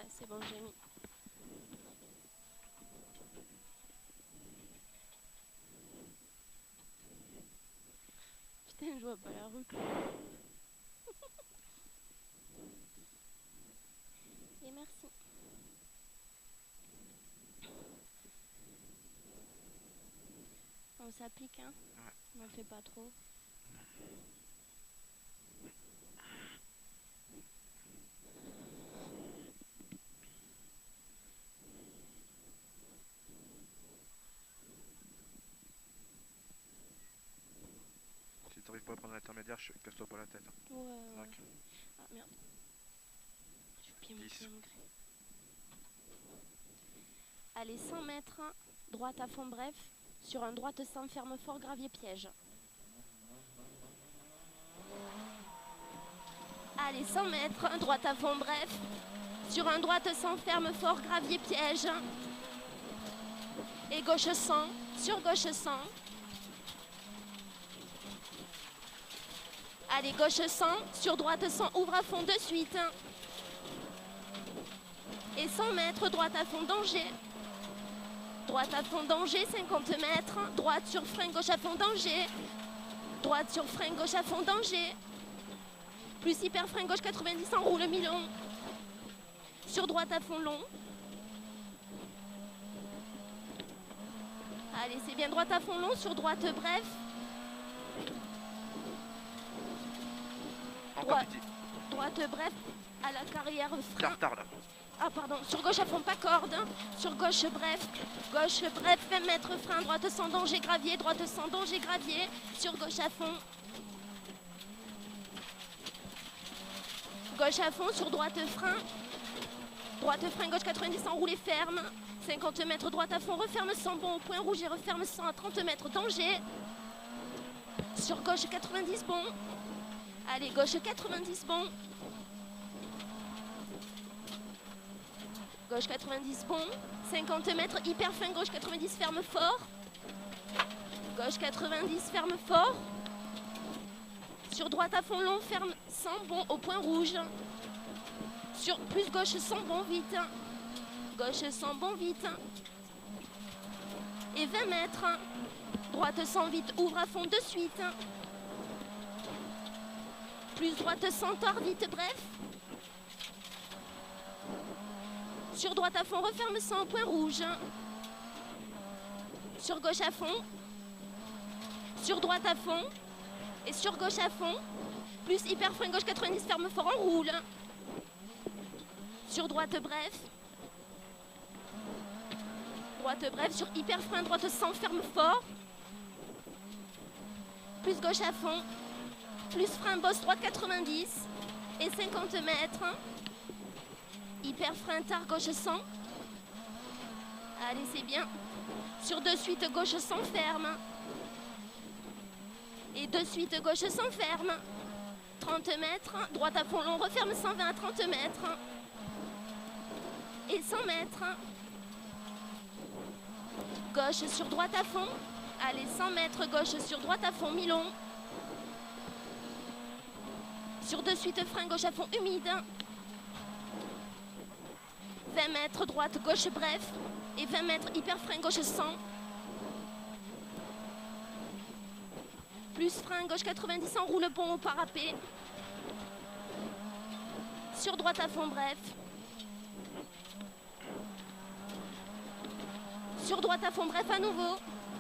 Bah, c'est bon, j'ai mis. Putain, je vois pas la route. Et merci. On s'applique, hein. Ouais. On n'en fait pas trop. Si t'arrives pas à prendre l'intermédiaire, casse-toi pas la tête. Ouais, ouais. 5, Ah merde. J'ai oublié 10. mon degré. Allez, 100 mètres, droite à fond bref, sur un droite sans ferme fort, gravier piège. Allez, 100 mètres, droite à fond bref, sur un droite sans ferme fort, gravier piège. Et gauche 100, sur gauche 100. Allez, gauche 100, sur droite 100, ouvre à fond de suite. Et 100 mètres, droite à fond, danger. Droite à fond, danger, 50 mètres. Droite sur frein, gauche à fond, danger. Droite sur frein, gauche à fond, danger. Plus hyper frein, gauche 90, enroule mi-long. Sur droite à fond long. Allez, c'est bien, droite à fond long, sur droite bref. Droite bref, à la carrière frein. Tard là. Ah pardon, sur gauche à fond, pas corde. Sur gauche bref, 20 mètres frein, droite sans danger, gravier, droite sans danger, gravier. Sur gauche à fond. Gauche à fond, sur droite frein. Droite frein, gauche 90, enroulé ferme. 50 mètres, droite à fond, referme 100, bon au point rouge et referme 100 à 30 mètres, danger. Sur gauche 90, bon. Allez, gauche 90, bon. Gauche 90, bon. 50 mètres, hyper fin, gauche 90, ferme fort. Gauche 90, ferme fort. Sur droite à fond long, ferme 100, bon, au point rouge. Sur plus gauche 100, bon, vite. Gauche 100, bon, vite. Et 20 mètres. Droite 100, vite, ouvre à fond de suite. Plus droite 100, tord, vite, bref. Sur droite à fond, referme 100, point rouge. Sur gauche à fond. Sur droite à fond. Et sur gauche à fond. Plus hyper frein, gauche 90, ferme fort, enroule. Sur droite bref. Droite bref, sur hyper frein, droite 100, ferme fort. Plus gauche à fond. Plus frein, bosse, droite 90. Et 50 mètres. Hyper frein, tard, gauche 100. Allez, c'est bien. Sur de suite, gauche 100, ferme. Et de suite, gauche 100, ferme. 30 mètres. Droite à fond long, referme 120 à 30 mètres. Et 100 mètres. Gauche sur droite à fond. Allez, 100 mètres, gauche sur droite à fond, mi-long. Sur de suite, frein, gauche à fond, humide. 20 mètres, droite, gauche, bref. Et 20 mètres, hyper frein, gauche 100. Plus frein, gauche 90, enroule bon au parapet. Sur droite à fond, bref. Sur droite à fond, bref à nouveau.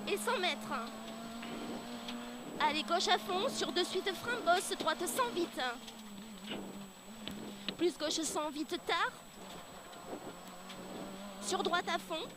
Et 100 mètres. Allez, gauche à fond, sur de suite, frein, bosse, droite 100, vite. Plus gauche 100, vite, tard. Sur droite à fond.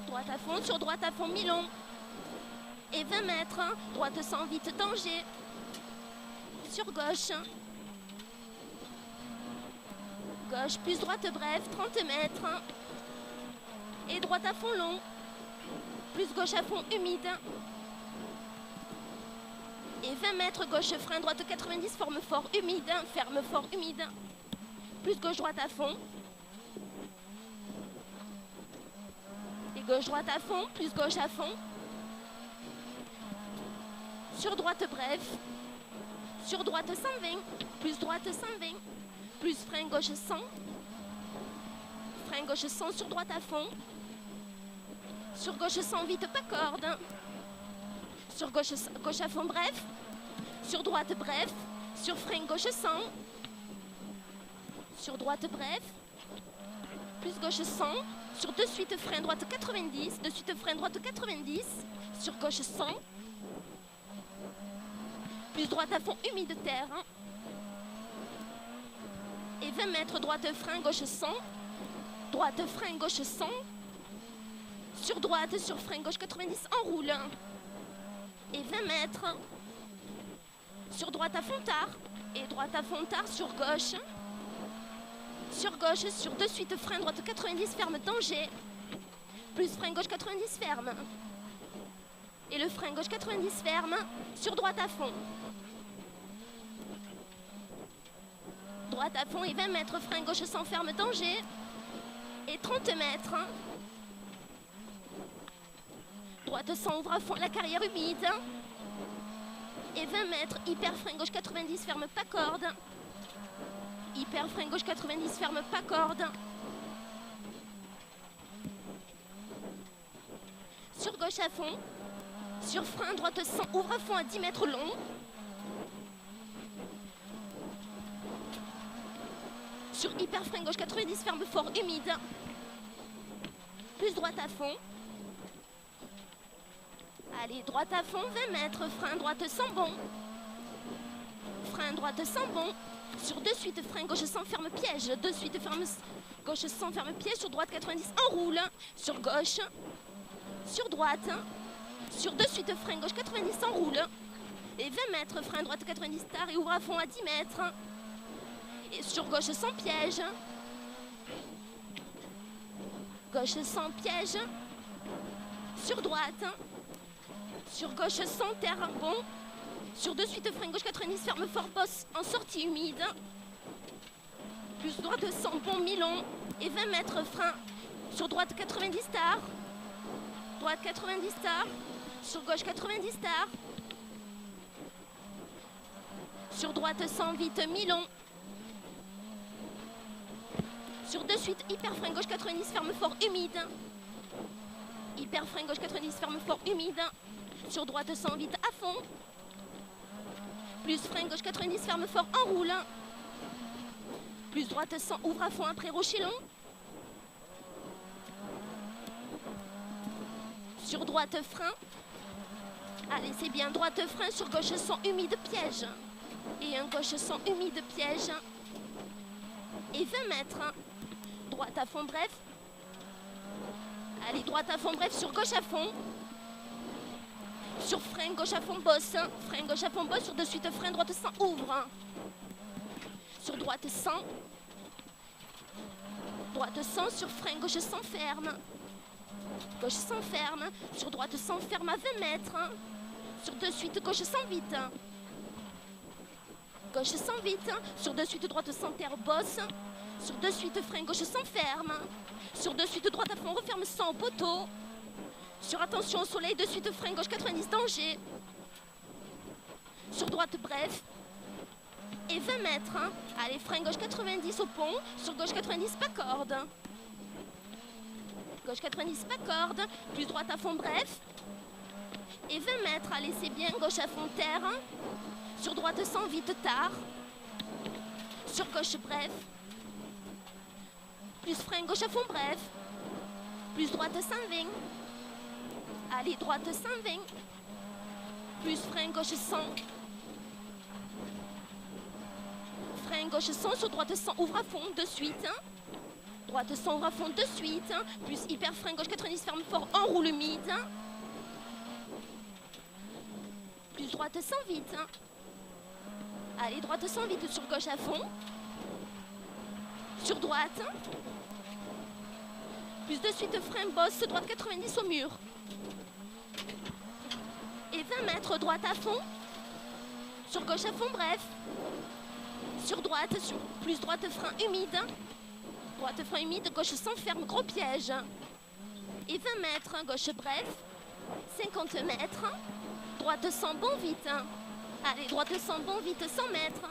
Droite à fond, sur droite à fond, mi-long. Et 20 mètres. Droite 100, vite, danger. Sur gauche. Gauche plus droite, bref, 30 mètres. Et droite à fond, long. Plus gauche à fond, humide. Et 20 mètres, gauche, frein, droite 90, forme fort, humide. Ferme fort, humide. Plus gauche, droite à fond. Et gauche, droite à fond, plus gauche à fond. Sur droite, bref. Sur droite, 120. Plus droite, 120. Plus frein gauche 100. Frein gauche 100 sur droite à fond. Sur gauche 100 vite, pas corde. Sur gauche à fond bref. Sur droite bref. Sur frein gauche 100. Sur droite bref. Plus gauche 100. Sur de suite frein droite 90. De suite frein droite 90. Sur gauche 100. Plus droite à fond humide terre. Et 20 mètres droite frein gauche 100. Droite frein gauche 100. Sur droite sur frein gauche 90 en roule. Et 20 mètres. Sur droite à fond tard. Et droite à fond tard sur gauche. Sur gauche, sur de suite, frein droite 90, ferme, danger. Plus frein gauche 90, ferme. Et le frein gauche 90, ferme. Sur droite à fond. Droite à fond et 20 mètres, frein gauche sans ferme, danger. Et 30 mètres. Droite sans ouvre à fond, la carrière humide. Et 20 mètres, hyper frein gauche 90, ferme, pas corde. Hyper frein gauche 90, ferme, pas corde. Sur gauche à fond. Sur frein droite 100, ouvre à fond à 10 mètres long. Sur hyper frein gauche 90, ferme fort, humide. Plus droite à fond. Allez, droite à fond, 20 mètres, frein droite sans bon. Frein droite sans bon. Sur de suite, frein gauche sans ferme piège. De suite, ferme gauche sans ferme piège. Sur droite 90, enroule. Sur gauche. Sur droite. Sur de suite, frein gauche 90, enroule. Et 20 mètres, frein droite 90 tard et ouvre à fond à 10 mètres. Et sur gauche sans piège. Gauche sans piège. Sur droite. Sur gauche sans terre bon. Sur de suite, frein gauche 90, ferme fort, bosse en sortie humide. Plus droite sans bon, mi-long. Et 20 mètres, frein. Sur droite 90 tard. Droite 90 tard. Sur gauche 90 tard. Sur droite 100 vite, mi-long. Sur de suite, hyper frein gauche 90, ferme fort, humide. Hyper frein gauche 90, ferme fort, humide. Sur droite 100 vite, à fond. Plus frein gauche 90, ferme fort, enroule. Plus droite 100, ouvre à fond après rocher long. Sur droite frein. Allez, c'est bien, droite frein, sur gauche 100, humide piège. Et un gauche 100, humide piège. Et 20 mètres. Droite à fond, bref. Allez, droite à fond, bref, sur gauche à fond. Sur frein gauche à fond, bosse. Frein gauche à fond, bosse. Sur de suite, frein droite 100, ouvre. Sur droite 100. Droite 100, sur frein gauche 100, ferme. Gauche 100, ferme. Sur droite 100, ferme à 20 mètres. Sur de suite, gauche 100, vite. Gauche 100, vite. Sur de suite, droite 100, terre, bosse. Sur de suite, frein gauche 100, ferme. Sur de suite, droite à fond, referme 100 au poteau. Sur attention au soleil, de suite, frein gauche 90, danger. Sur droite, bref. Et 20 mètres. Allez, frein gauche 90 au pont. Sur gauche 90, pas corde. Gauche 90, pas corde. Plus droite à fond, bref. Et 20 mètres. Allez, c'est bien. Gauche à fond, terre. Sur droite, 100, vite, tard. Sur gauche, bref. Plus frein gauche à fond, bref. Plus droite, 120. Allez, droite 120. Plus frein gauche 100. Frein gauche 100, sur droite 100, ouvre à fond, de suite. Droite 100, ouvre à fond, de suite. Plus hyper frein gauche 90, ferme fort, enroule humide. Plus droite 100, vite. Allez, droite 100, vite, sur gauche à fond. Sur droite. Plus de suite, frein bosse, droite 90 au mur. Et 20 mètres, droite à fond. Sur gauche à fond, bref. Sur droite, plus droite, frein humide. Droite, frein humide, gauche sans ferme, gros piège. Et 20 mètres, gauche, bref. 50 mètres. Droite 100, bon, vite. Allez, droite 100, bon, vite, 100 mètres.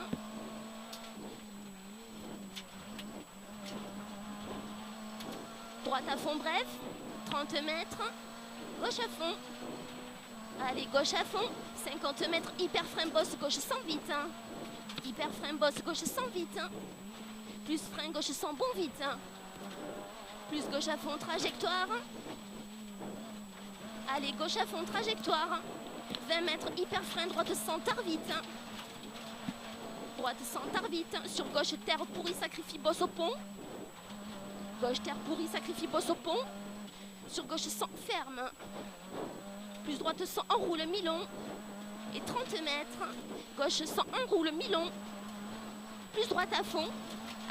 droite à fond bref, 30 mètres, gauche à fond. Allez, gauche à fond, 50 mètres, hyper frein bosse gauche sans vite. Hein. Hyper frein bosse gauche sans vite. Hein. Plus frein gauche sans bon vite. Hein. Plus gauche à fond, trajectoire. Allez, gauche à fond, trajectoire. 20 mètres, hyper frein, droite sans tard vite. Hein. Droite sans tard vite. Hein. Sur gauche, terre pourrie, sacrifie, bosse au pont. Gauche, terre pourrie, sacrifie, bosse au pont. Sur gauche, sans ferme. Plus droite, sans enroule, mi-long. Et 30 mètres. Gauche, sans enroule, mi-long. Plus droite à fond.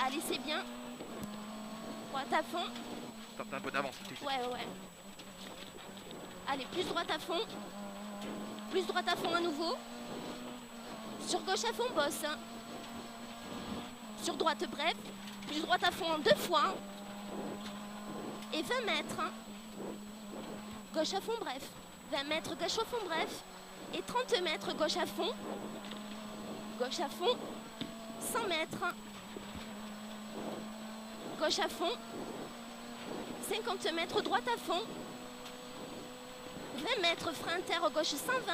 Allez, c'est bien. Droite à fond. T'as un peu d'avance. Ouais. Allez, plus droite à fond. Plus droite à fond à nouveau. Sur gauche à fond, bosse. Hein. Sur droite, bref. Plus droite à fond en 2 fois. Et 20 mètres. Hein. Gauche à fond, bref. 20 mètres, gauche à fond, bref. Et 30 mètres, gauche à fond. Gauche à fond. 100 mètres. Gauche à fond. 50 mètres, droite à fond. 20 mètres, frein terre, gauche 120.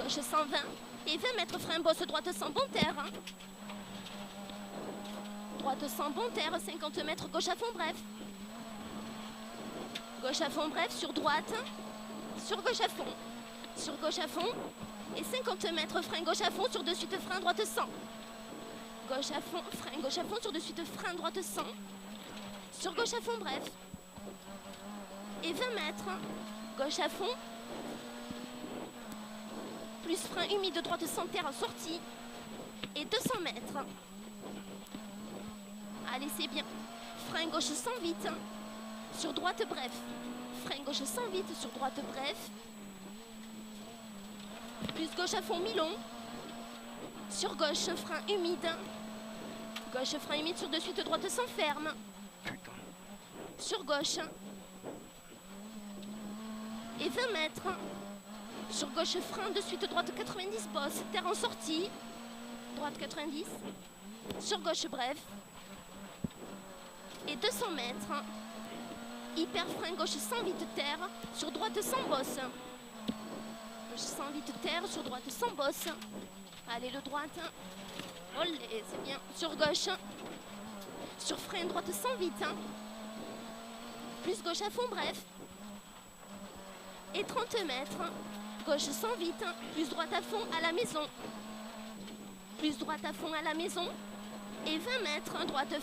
Gauche 120. Et 20 mètres, frein bosse, droite sans bon terre. Hein. Droite sans bon terre, 50 mètres, gauche à fond, bref. Gauche à fond, bref, sur droite. Sur gauche à fond. Sur gauche à fond. Et 50 mètres, frein gauche à fond, sur de suite, frein droite 100. Gauche à fond, frein gauche à fond, sur de suite, frein droite 100. Sur gauche à fond, bref. Et 20 mètres, gauche à fond. Plus frein humide, droite sans terre, sortie. Et 200 mètres. Allez, c'est bien. Frein gauche sans vite. Sur droite, bref. Frein gauche sans vite, sur droite, bref. Plus gauche à fond, mi-long. Sur gauche, frein humide. Gauche, frein humide, sur de suite, droite sans ferme. Putain. Sur gauche. Et 20 mètres. Sur gauche, frein, de suite, droite 90, bosse. Terre en sortie. Droite 90. Sur gauche, bref. Et 200 mètres. Hyper frein, gauche sans vite, terre. Sur droite, sans bosse. Gauche sans vite, terre. Sur droite, sans bosse. Allez, le droite. Olé, c'est bien. Sur gauche. Sur frein, droite sans vite. Plus gauche à fond, bref. Et 30 mètres. Gauche sans vite. Plus droite à fond à la maison. Plus droite à fond à la maison. Et 20 mètres. Droite